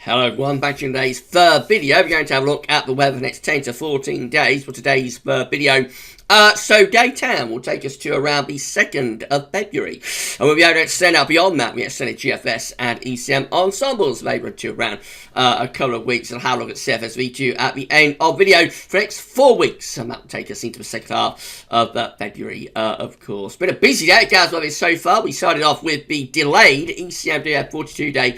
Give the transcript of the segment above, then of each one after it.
Hello everyone, back to today's third video. We're going to have a look at the weather for the next 10 to 14 days for today's third video. So day 10 will take us to around the 2nd of February. And we'll be able to extend out beyond that. We extended GFS and ECM ensembles later to around a couple of weeks. And have a look at CFSV2 at the end of video for the next 4 weeks. And that will take us into the second half of February, of course. Been a busy day, guys, so far. We started off with the delayed ECMWF 42-day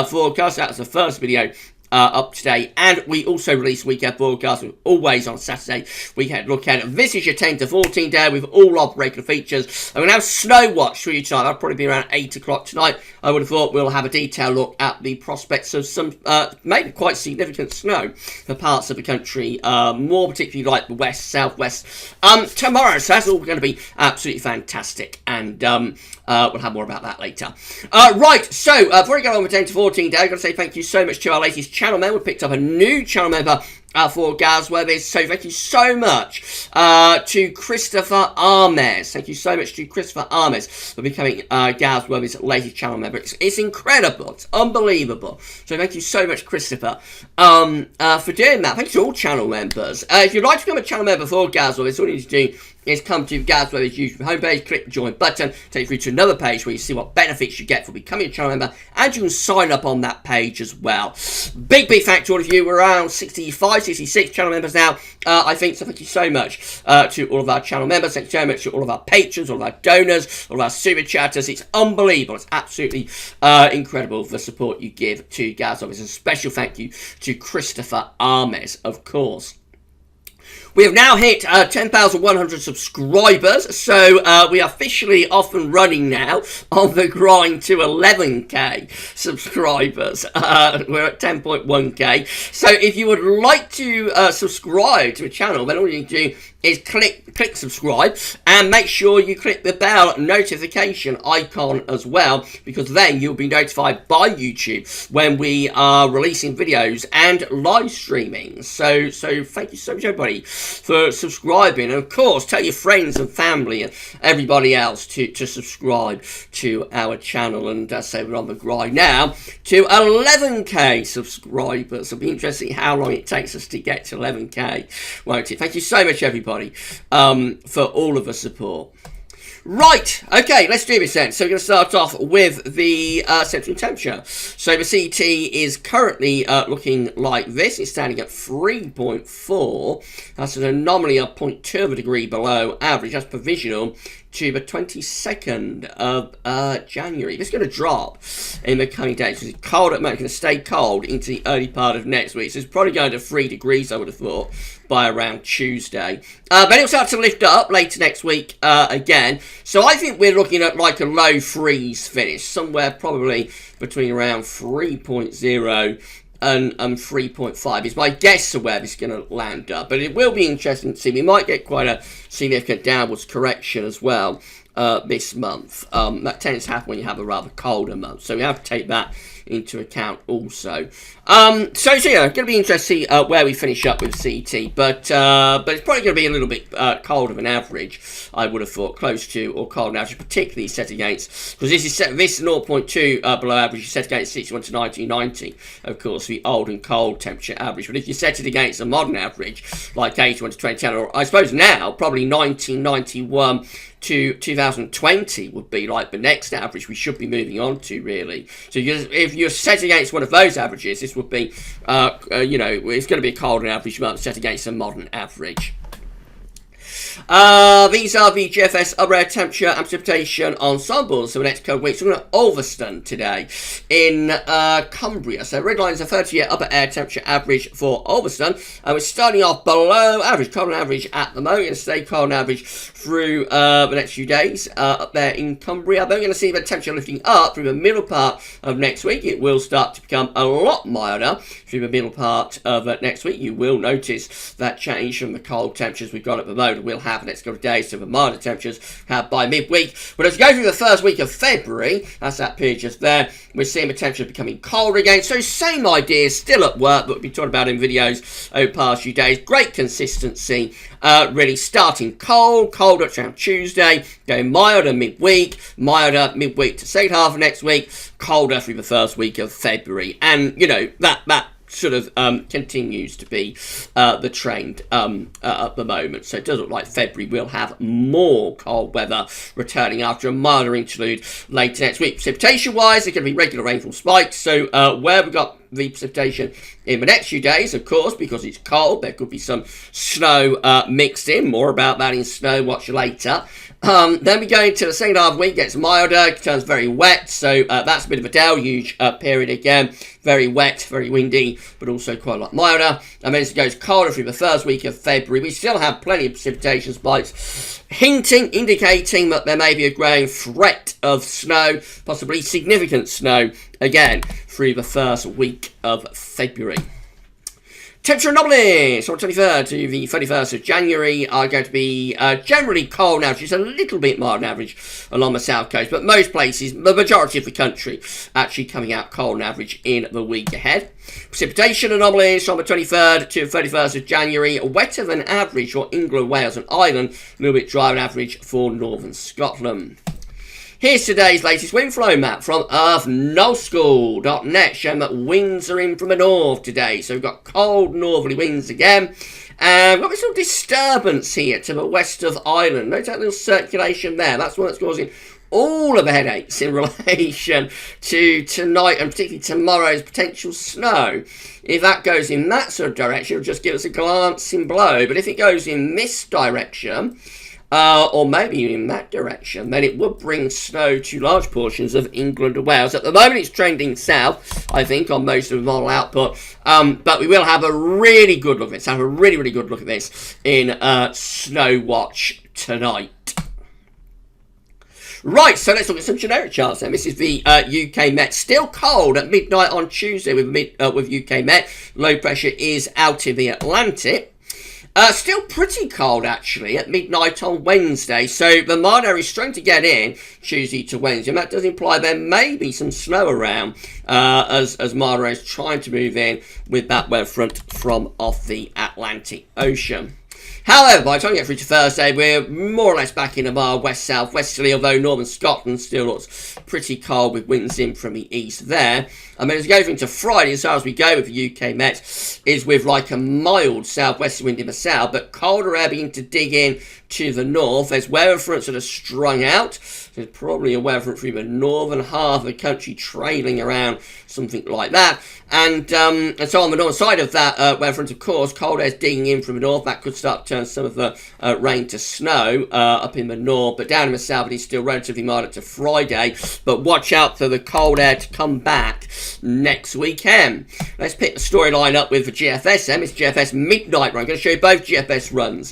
forecast. That was the first video up today, and we also release weekend forecast always on Saturday. Weekend look at it. This is your 10 to 14 day with all of regular features. I'm going to have snow watch for you tonight. That'll probably be around 8 o'clock tonight. I would have thought we'll have a detailed look at the prospects of some maybe quite significant snow for parts of the country, more particularly like the west, southwest, tomorrow. So that's all going to be absolutely fantastic, and we'll have more about that later. Right, so before we go on with 10 to 14 day, I've got to say thank you so much to our latest channel member. We picked up a new channel member for GWV. So thank you so much to Christopher Armes. Thank you so much to Christopher Armes for becoming GWV's latest channel member. It's incredible. It's unbelievable. So thank you so much, Christopher, for doing that. Thanks to all channel members. If you'd like to become a channel member for GWV, all you need to do is come to GWV's YouTube homepage, click the join button, take you through to another page where you see what benefits you get for becoming a channel member, and you can sign up on that page as well. Big thank to all of you. We're around 65, 66 channel members now, I think, so thank you so much to all of our channel members. Thank you so much to all of our patrons, all of our donors, all of our super chatters. It's unbelievable. It's absolutely incredible the support you give to GWV. It's a special thank you to Christopher Armes, of course. We have now hit 10,100 subscribers, so we are officially off and running now on the grind to 11k subscribers. We're at 10.1k. So if you would like to subscribe to the channel, then all you need to do is click subscribe, and make sure you click the bell notification icon as well, because then you'll be notified by YouTube when we are releasing videos and live streaming. So thank you so much, everybody, for subscribing, and of course tell your friends and family and everybody else to subscribe to our channel. And say we're on the grind now to 11k subscribers. It'll be interesting how long it takes us to get to 11k, won't it? Thank you so much, everybody, for all of the support. Right, okay, let's do this then. So we're going to start off with the central temperature. So the CT is currently looking like this. It's standing at 3.4. That's an anomaly of 0.2 of a degree below average. That's provisional to the 22nd of January. It's going to drop in the coming days. It's cold at the moment. It's going to stay cold into the early part of next week. So it's probably going to 3 degrees, I would have thought, by around Tuesday. But it'll start to lift up later next week again. So I think we're looking at like a low freeze finish, somewhere probably between around 3.0 and 3.5 is my guess of where this is going to land up. But it will be interesting to see. We might get quite a significant downwards correction as well this month. That tends to happen when you have a rather colder month, so we have to take that into account also. So yeah, going to be interesting to see where we finish up with CT, but it's probably going to be a little bit colder than average, I would have thought, close to or cold than average, particularly set against, because this is 0.2 below average. You set against 61 to 1990, of course, the old and cold temperature average. But if you set it against a modern average like 81 to 2010, or I suppose now probably 1991 to 2020 would be like the next average we should be moving on to, really. So if you're set against one of those averages, this would be, you know, it's going to be a colder average month set against a modern average. These are the GFS upper air temperature and precipitation ensembles for the next couple of weeks. We're going to Ulverston today in Cumbria. So red line is a 30-year upper air temperature average for Ulverston. And we're starting off below average, cold and average at the moment. We're going to stay cold and average through the next few days up there in Cumbria. But we're going to see the temperature lifting up through the middle part of next week. It will start to become a lot milder through the middle part of next week. You will notice that change from the cold temperatures we've got at the moment. We'll have the next couple of days, so the milder temperatures have by midweek. But as we go through the first week of February, that's that period just there, we're seeing the temperatures becoming colder again. So same idea, still at work, but we've been talking about in videos over the past few days. Great consistency, really starting colder around Tuesday, going milder midweek to second half of next week, colder through the first week of February. And, you know, that sort of continues to be the trend at the moment. So it does look like February will have more cold weather returning after a milder interlude later next week. Precipitation wise, there's going to be regular rainfall spikes. So where we've got the precipitation in the next few days, of course, because it's cold, there could be some snow mixed in. More about that in Snow Watch later. Then we go into the second half of the week, gets milder, it turns very wet, so that's a bit of a deluge period again. Very wet, very windy, but also quite a lot milder. And then as it goes colder through the first week of February, we still have plenty of precipitation spikes, indicating that there may be a growing threat of snow, possibly significant snow, again, through the first week of February. Temperature anomalies from the 23rd to the 31st of January are going to be generally cold now, just a little bit mild on average along the south coast, but most places, the majority of the country, actually coming out cold on average in the week ahead. Precipitation anomalies from the 23rd to the 31st of January, wetter than average for England, Wales and Ireland, a little bit drier than average for northern Scotland. Here's today's latest wind flow map from earthnullschool.net, showing that winds are in from the north today. So we've got cold northerly winds again. And we've got this little disturbance here to the west of Ireland. Notice that little circulation there. That's one that's causing all of the headaches in relation to tonight and particularly tomorrow's potential snow. If that goes in that sort of direction, it'll just give us a glancing blow. But if it goes in this direction, or maybe in that direction, then it would bring snow to large portions of England and Wales. At the moment, it's trending south, I think, on most of the model output. But we will have a really good look at this, really good look at this in Snow Watch tonight. Right, so let's look at some generic charts then. This is the UK Met. Still cold at midnight on Tuesday with UK Met. Low pressure is out in the Atlantic. Still pretty cold, actually, at midnight on Wednesday. So the mild area is starting to get in Tuesday to Wednesday. And that does imply there may be some snow around as mild area is trying to move in with that weather front from off the Atlantic Ocean. However, by the time we get through to Thursday, we're more or less back in a mild west-south-westerly, although northern Scotland still looks pretty cold with winds in from the east there. And then as we go into Friday, as far as we go with the UK Met, is with like a mild south-westerly wind in the south, but colder air beginning to dig in to the north. There's weather fronts that are strung out. There's probably a weather front through the northern half of the country trailing around, something like that. And so on the north side of that weather front, of course, cold air is digging in from the north. That could start to turn some of the rain to snow up in the north. But down in the south, it is still relatively mild up to Friday. But watch out for the cold air to come back next weekend. Let's pick the storyline up with the GFS then. It's GFS midnight run. I'm going to show you both GFS runs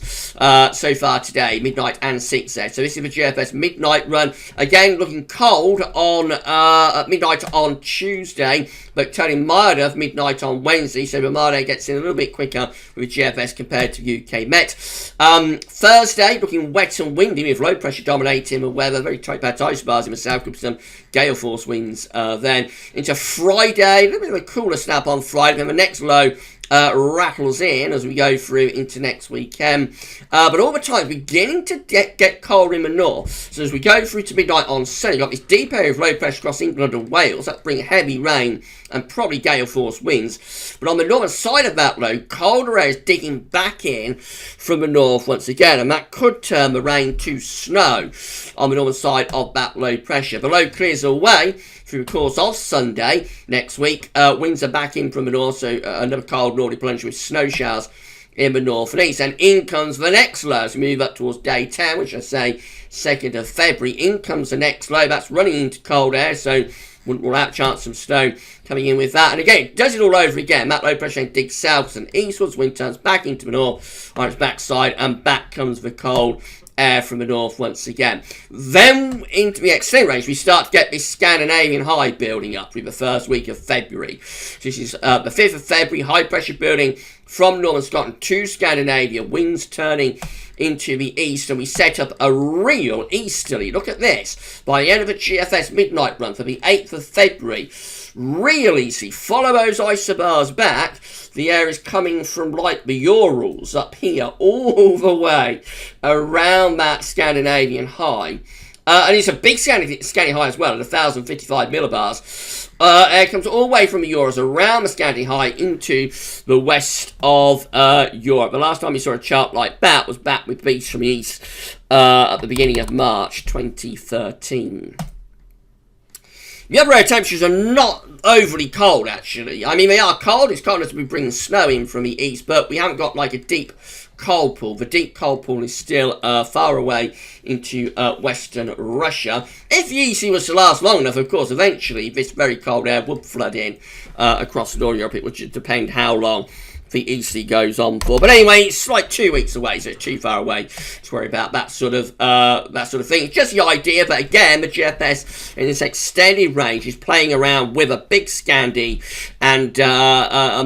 so far today, midnight and 6 So this is the GFS midnight run. Again, looking cold on at midnight on Tuesday, but turning milder for midnight on Wednesday, so the mild air gets in a little bit quicker with GFS compared to UK Met. Thursday, looking wet and windy with low pressure dominating the weather, very tight bad isobars in the south, could be some gale force winds then. Into Friday, a little bit of a cooler snap on Friday, then the next low rattles in as we go through into next weekend. But all the time, beginning to get colder in the north. So as we go through to midnight on Sunday, you've got this deep area of low pressure across England and Wales. That's bringing heavy rain and probably gale force winds. But on the northern side of that low, colder air is digging back in from the north once again. And that could turn the rain to snow on the northern side of that low pressure. The low clears away through the course of Sunday next week. Winds are back in from the north, so another cold northerly plunge with snow showers in the north and east. And in comes the next low as we move up towards day 10, which I say 2nd of February. In comes the next low. That's running into cold air, so wouldn't rule out chance of snow coming in with that. And again, it does it all over again. That low pressure digs south and eastwards. Wind turns back into the north on its backside, and back comes the cold air from the north once again. Then into the extended range, we start to get this Scandinavian high building up through the first week of February. This is the 5th of February, high pressure building from northern Scotland to Scandinavia, winds turning into the east, and we set up a real easterly. Look at this. By the end of the GFS midnight run for the 8th of February, real easy. Follow those isobars back. The air is coming from like the Urals up here all the way around that Scandinavian high. And it's a big Scandinavian high as well, at 1,055 millibars. Air comes all the way from the Urals around the Scandinavian high into the west of Europe. The last time we saw a chart like that was back with beats from the east at the beginning of March 2013. The upper air temperatures are not overly cold, actually. I mean, they are cold. It's cold as we bring snow in from the east, but we haven't got like a deep cold pool. The deep cold pool is still far away into western Russia. If the EC was to last long enough, of course, eventually this very cold air would flood in across Northern Europe. It would just depend how long the EC goes on for. But anyway, it's like 2 weeks away, so it's too far away to worry about that sort of thing. It's just the idea, but again, the GFS in this extended range is playing around with a big Scandi and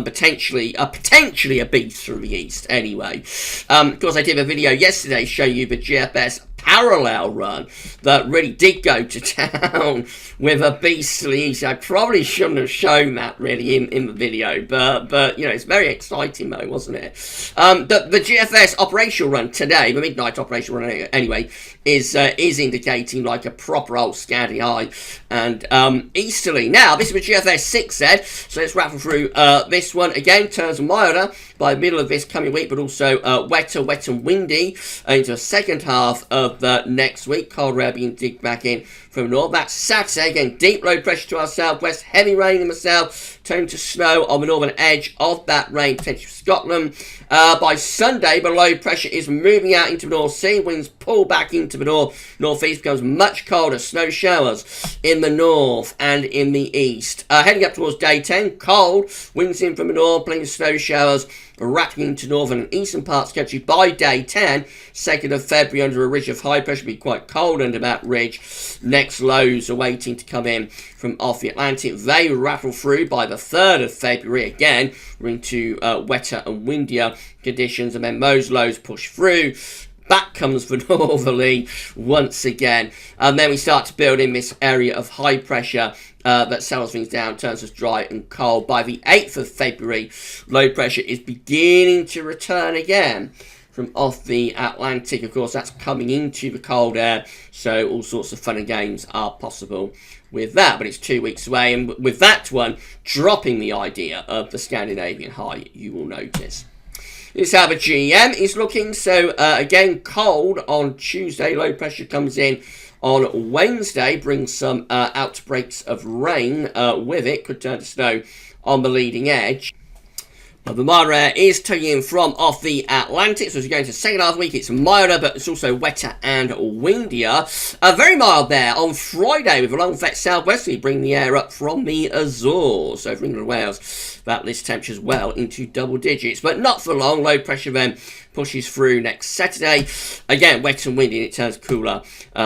potentially a beast from the east. Anyway, of course, I did a video yesterday showing you the GFS parallel run that really did go to town with a beastly east. I probably shouldn't have shown that really in the video, but you know, it's very exciting though, wasn't it? The GFS operational run today, the midnight operational run anyway, is indicating like a proper old Scandi high and easterly. Now, this is what GFS 6 said, so let's rattle through this one again. Turns milder by the middle of this coming week, but also wet and windy into the second half of next week. Cold air being digged back in from north. That's Saturday. Again, deep low pressure to our southwest. Heavy rain in the south. Turning to snow on the northern edge of that rain, potentially for Scotland. By Sunday, the low pressure is moving out into the North Sea. Winds pull back into the northeast. Becomes much colder. Snow showers in the north and in the east. Heading up towards day 10. Cold. Winds in from the north. Plenty of snow showers rattling into northern and eastern parts of the country. By day 10, 2nd of February, under a ridge of high pressure, be quite cold under that ridge. Next lows are waiting to come in from off the Atlantic. They rattle through by the 3rd of February. Again, we're into wetter and windier conditions, and then those lows push through. Back comes the northerly once again, and then we start to build in this area of high pressure that settles things down, turns us dry and cold. By the 8th of February, low pressure is beginning to return again from off the Atlantic. Of course, that's coming into the cold air, so all sorts of fun and games are possible with that, but it's 2 weeks away, and with that one dropping the idea of the Scandinavian high, you will notice. This is how the GEM is looking. So again, cold on Tuesday. Low pressure comes in on Wednesday, brings some outbreaks of rain with it. Could turn to snow on the leading edge. The milder air is tugging in from off the Atlantic, so as we go into the second half of the week, it's milder, but it's also wetter and windier. Very mild there on Friday with a long wet southwesterly, bringing the air up from the Azores. So for England and Wales, that lifts temperatures well into double digits, but not for long. Low pressure then pushes through next Saturday. Again, wet and windy, and it turns cooler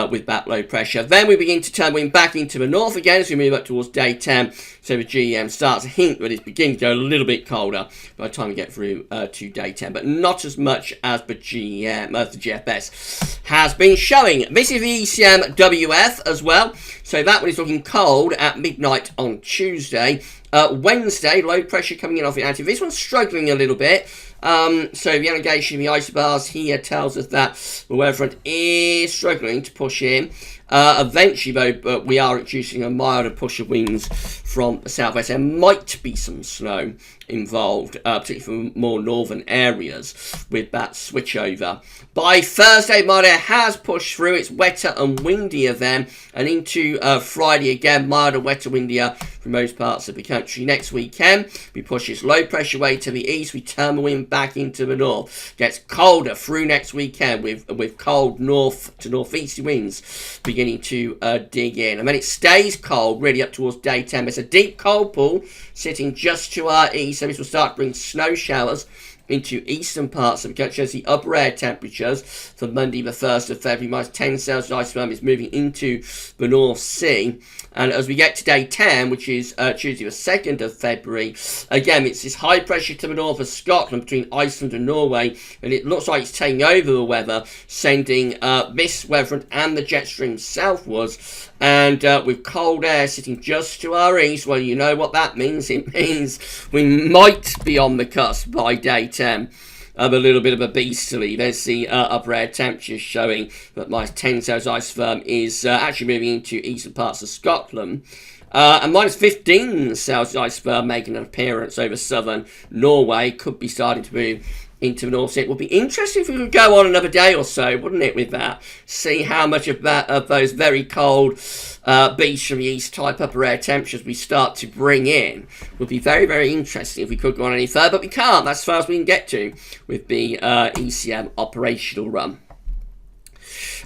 with that low pressure. Then we begin to turn wind back into the north again as we move up towards day 10. So the GEM starts to hint that it's beginning to go a little bit colder by the time we get through to day 10, but not as much as the GEM, as the GFS has been showing. This is the ECMWF as well. So that one is looking cold at midnight on Tuesday. Wednesday, low pressure coming in off the Atlantic. This one's struggling a little bit. So the allegation of the isobars here tells us that the weather front is struggling to push in. Eventually, though, we are introducing a milder push of winds from the southwest. There might be some snow involved, particularly from more northern areas with that switch over. By Thursday, mild air has pushed through. It's wetter and windier then, and into Friday again, milder, wetter, windier from most parts of the country. Next weekend, we push this low pressure way to the east. We turn the wind back into the north. Gets colder through next weekend with cold north to northeasterly winds beginning to dig in, and then it stays cold really up towards day 10. There's a deep cold pool sitting just to our east, so this will start to bring snow showers into eastern parts of the country as the upper air temperatures for Monday the 1st of February, minus 10 Celsius isoform is moving into the North Sea. And as we get to day 10, which is Tuesday the 2nd of February, again, it's this high pressure to the north of Scotland between Iceland and Norway, and it looks like it's taking over the weather, sending this weather front and the jet stream southwards. And with cold air sitting just to our east, well, you know what that means. It means we might be on the cusp by day 10 of a little bit of a beastly. There's the upper air temperatures showing that minus 10 Celsius isoform is actually moving into eastern parts of Scotland. And minus 15 Celsius isoform making an appearance over southern Norway. Could be starting to move into the North Sea. It would be interesting if we could go on another day or so, wouldn't it, with that? See how much of those very cold beasts from the east type upper air temperatures we start to bring in. Would be very, very interesting if we could go on any further, but we can't. That's as far as we can get to with the ECM operational run.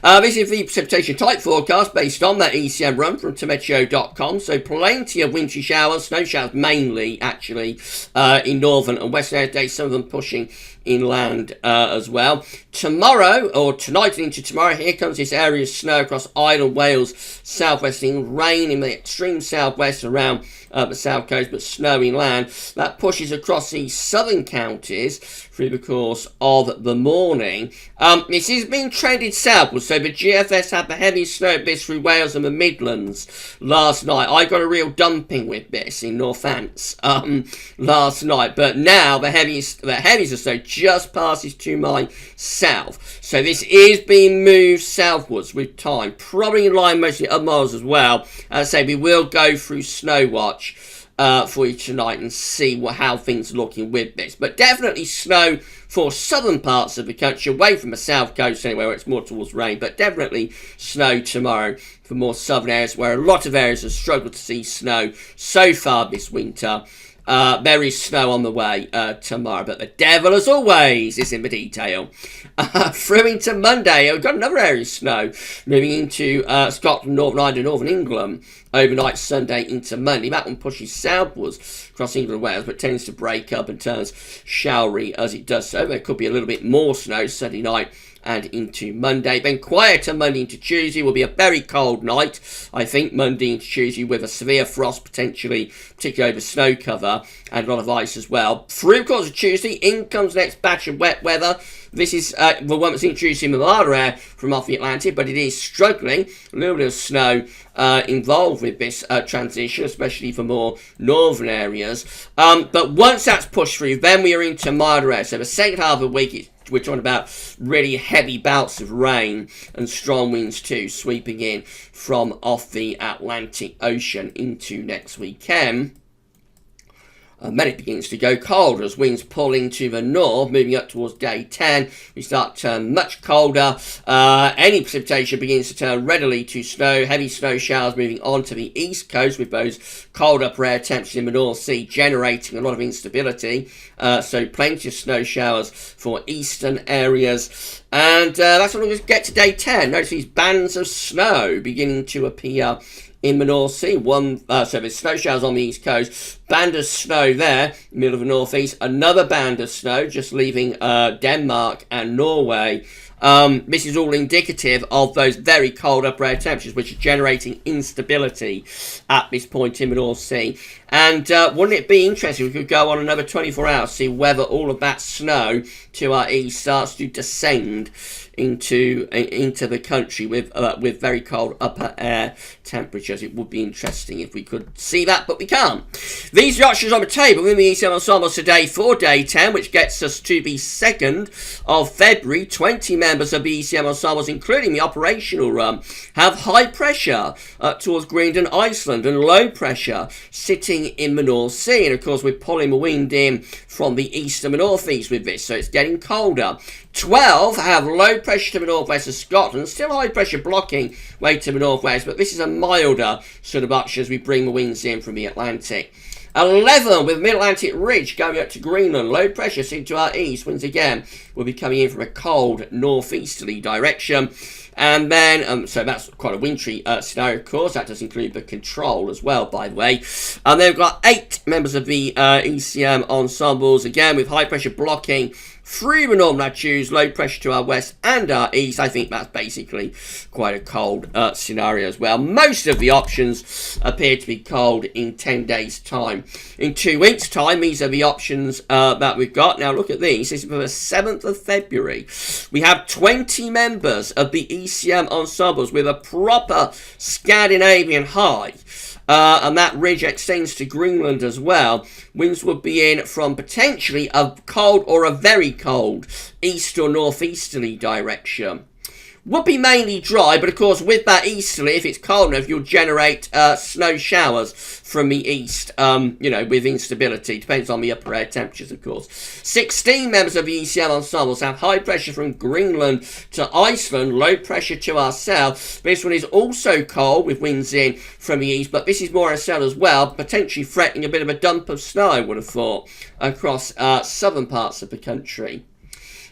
This is the precipitation type forecast based on that ECM run from tometeo.com. So plenty of wintry showers, snow showers mainly actually in northern and western areas, some of them pushing inland as well. Tomorrow, or tonight and into tomorrow, here comes this area of snow across Ireland, Wales, southwest England, rain in the extreme southwest around the south coast, but snow inland. That pushes across the southern counties through the course of the morning. This is being trended southwards, so the GFS had the heavy snow bits through Wales and the Midlands last night. I got a real dumping with this in Northants last night, but now the heaviest of snow just passes to my south. So this is being moved southwards with time, probably in line mostly up miles as well. As I say, we will go through Snow Watch for you tonight and see how things are looking with this. But definitely snow for southern parts of the country, away from the south coast anyway, where it's more towards rain. But definitely snow tomorrow for more southern areas, where a lot of areas have struggled to see snow so far this winter. There is snow on the way tomorrow, but the devil, as always, is in the detail. Through into Monday, we've got another area of snow moving into Scotland, Northern Ireland, Northern England overnight Sunday into Monday. That one pushes southwards across England and Wales, but tends to break up and turns showery as it does so. There could be a little bit more snow Sunday night and into Monday. Then quieter Monday into Tuesday. Will be a very cold night, I think, Monday into Tuesday, with a severe frost potentially, particularly over snow cover, and a lot of ice as well. Through the course of Tuesday, in comes the next batch of wet weather. This is the one that's introducing the milder air from off the Atlantic, but it is struggling. A little bit of snow involved with this transition, especially for more northern areas. But once that's pushed through, then we are into milder air. So the second half of the week, we're talking about really heavy bouts of rain and strong winds too, sweeping in from off the Atlantic Ocean into next weekend. And then it begins to go cold as winds pull into the north, moving up towards day 10. We start to turn much colder. Any precipitation begins to turn readily to snow. Heavy snow showers moving on to the east coast with those cold upper air temperatures in the North Sea generating a lot of instability. So plenty of snow showers for eastern areas. And that's when we get to day 10. Notice these bands of snow beginning to appear in the North Sea. So there's snow showers on the east coast, band of snow there, middle of the northeast, another band of snow just leaving Denmark and Norway. This is all indicative of those very cold upper air temperatures which are generating instability at this point in the North Sea. And wouldn't it be interesting if we could go on another 24 hours, see whether all of that snow to our east starts to descend into the country with very cold upper air temperatures. It would be interesting if we could see that, but we can't. These are the options on the table in the ECM Ensemble today for day 10, which gets us to the 2nd of February. 20 members of the ECM Ensembles, including the operational run, have high pressure towards Greenland and Iceland and low pressure sitting in the North Sea. And of course, we're pulling the wind in from the east and the northeast with this, so it's getting colder. 12 have low pressure to the northwest of Scotland, still high pressure blocking way to the northwest, but this is a milder sort of option as we bring the winds in from the Atlantic. 11 with mid-Atlantic ridge going up to Greenland, low pressure seen to our east. Winds again will be coming in from a cold northeasterly direction. And then, so that's quite a wintry scenario, of course. That does include the control as well, by the way. And then we've got 8 members of the ECM ensembles, again, with high pressure blocking through the northern latitudes, low pressure to our west and our east. I think that's basically quite a cold scenario as well. Most of the options appear to be cold in 10 days' time. In 2 weeks' time, these are the options that we've got. Now, look at these. This is for the 7th of February. We have 20 members of the ECM ensembles with a proper Scandinavian high. And that ridge extends to Greenland as well. Winds would be in from potentially a cold or a very cold east or northeasterly direction. Would be mainly dry, but of course with that easterly, if it's cold enough, you'll generate snow showers from the east, with instability. Depends on the upper air temperatures, of course. 16 members of the ECM ensembles have high pressure from Greenland to Iceland, low pressure to our south. This one is also cold with winds in from the east, but this is more SL as well, potentially threatening a bit of a dump of snow, I would have thought, across southern parts of the country.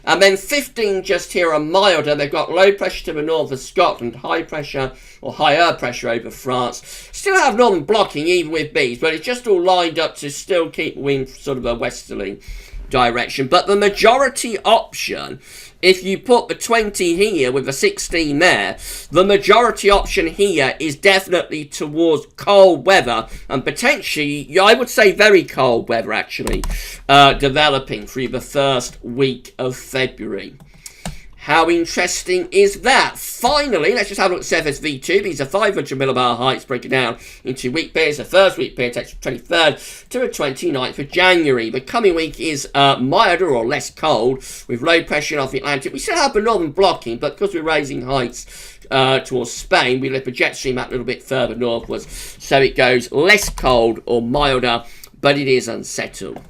And then 15 just here are milder. They've got low pressure to the north of Scotland, high pressure or higher pressure over France. Still have northern blocking even with these, but it's just all lined up to still keep wind sort of a westerly direction. But the majority option, if you put the 20 here with the 16 there, the majority option here is definitely towards cold weather and potentially, I would say very cold weather actually, developing through the first week of February. How interesting is that? Finally, let's just have a look at CFSV2. These are 500 millibar heights broken down into week periods. The first week period takes from 23rd to the 29th of January. The coming week is milder or less cold with low pressure off the Atlantic. We still have the northern blocking, but because we're raising heights towards Spain, we lift the jet stream out a little bit further northwards. So it goes less cold or milder, but it is unsettled.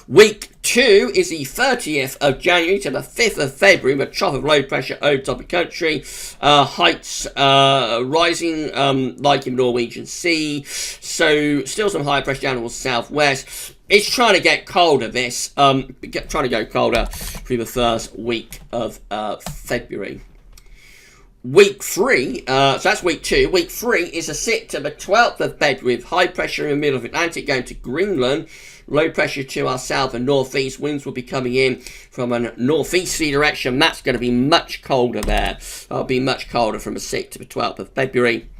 Week 2 is the 30th of January to the 5th of February, with a trough of low pressure over top of the country. Heights rising like in the Norwegian Sea. So still some high pressure down towards southwest. It's trying to get colder, this. Trying to go colder through the first week of February. Week 3, so that's week 2. Week 3 is a sit to the 12th of February with high pressure in the middle of the Atlantic going to Greenland. Low pressure to our south and northeast. Winds will be coming in from a northeasterly direction. That's going to be much colder there. That'll be much colder from the 6th to the 12th of February.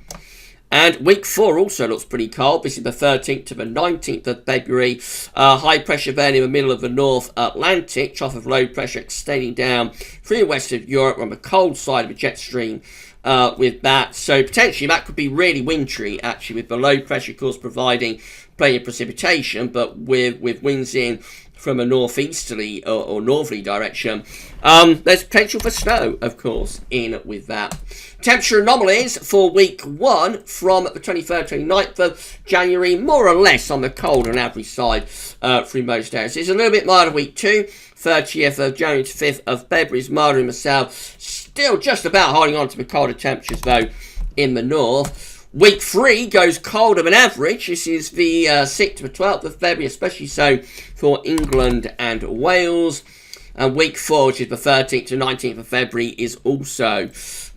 And week 4 also looks pretty cold. This is the 13th to the 19th of February. High pressure then in the middle of the North Atlantic. Trough of low pressure extending down through the west of Europe on the cold side of the jet stream. With that, so potentially that could be really wintry actually, with the low pressure, of course, providing plenty of precipitation, but with winds in from a northeasterly or northerly direction, there's potential for snow, of course, in with that. Temperature anomalies for week 1 from the 23rd to 29th of January, more or less on the cold and average side through most areas. It's a little bit milder week 2, 30th of January to 5th of February is milder in the south. Still just about holding on to the colder temperatures, though, in the north. Week 3 goes colder than average. This is the 6th to the 12th of February, especially so for England and Wales. And week 4, which is the 13th to 19th of February, is also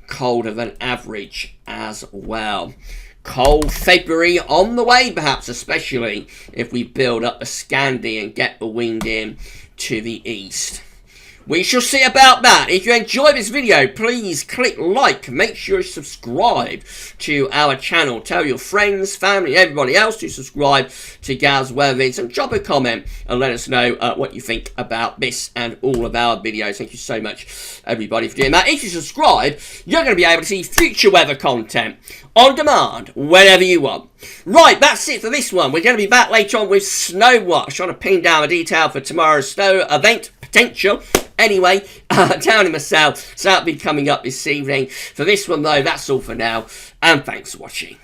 colder than average as well. Cold February on the way, perhaps, especially if we build up a Scandi and get the wind in to the east. We shall see about that. If you enjoyed this video, please click like. Make sure you subscribe to our channel. Tell your friends, family, everybody else to subscribe to GWV Links, and drop a comment and let us know what you think about this and all of our videos. Thank you so much, everybody, for doing that. If you subscribe, you're going to be able to see future weather content on demand whenever you want. Right, that's it for this one. We're going to be back later on with Snow Watch. Trying to pin down the detail for tomorrow's snow event potential. Anyway, down in the south, so that'll be coming up this evening. For this one, though, that's all for now, and thanks for watching.